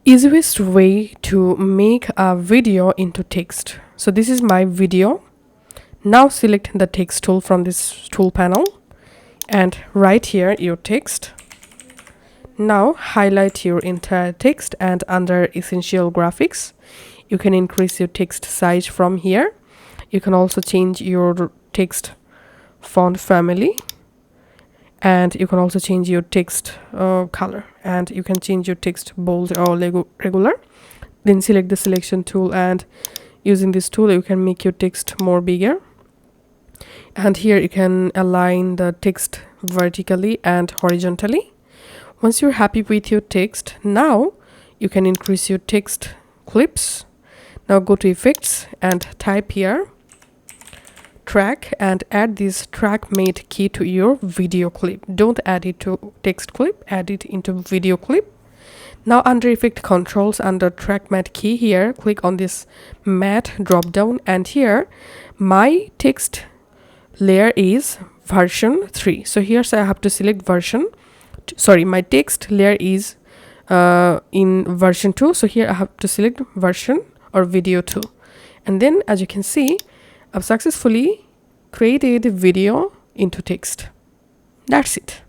Easiest way to make a video into text. So this is my video. Now select the text tool from this tool panel and write here your text. Now highlight your entire text, and under essential graphics you can increase your text size from here. You can also change your text font family, and you can also change your text color, and you can change your text bold or regular. Then select the selection tool, and using this tool you can make your text more bigger, and here you can align the text vertically and horizontally. Once you're happy with your text, now you can increase your text clips. Now go to effects and type here track, and add this track made key to your video clip. Don't add it to text clip, add it into video clip. Now under effect controls, under track matte key, here click on this matte drop down, and here my text layer is version 3. So here I have to select version, sorry, my text layer is in version 2. So here I have to select version or video 2, and then as you can see, I've successfully created a video into text. That's it.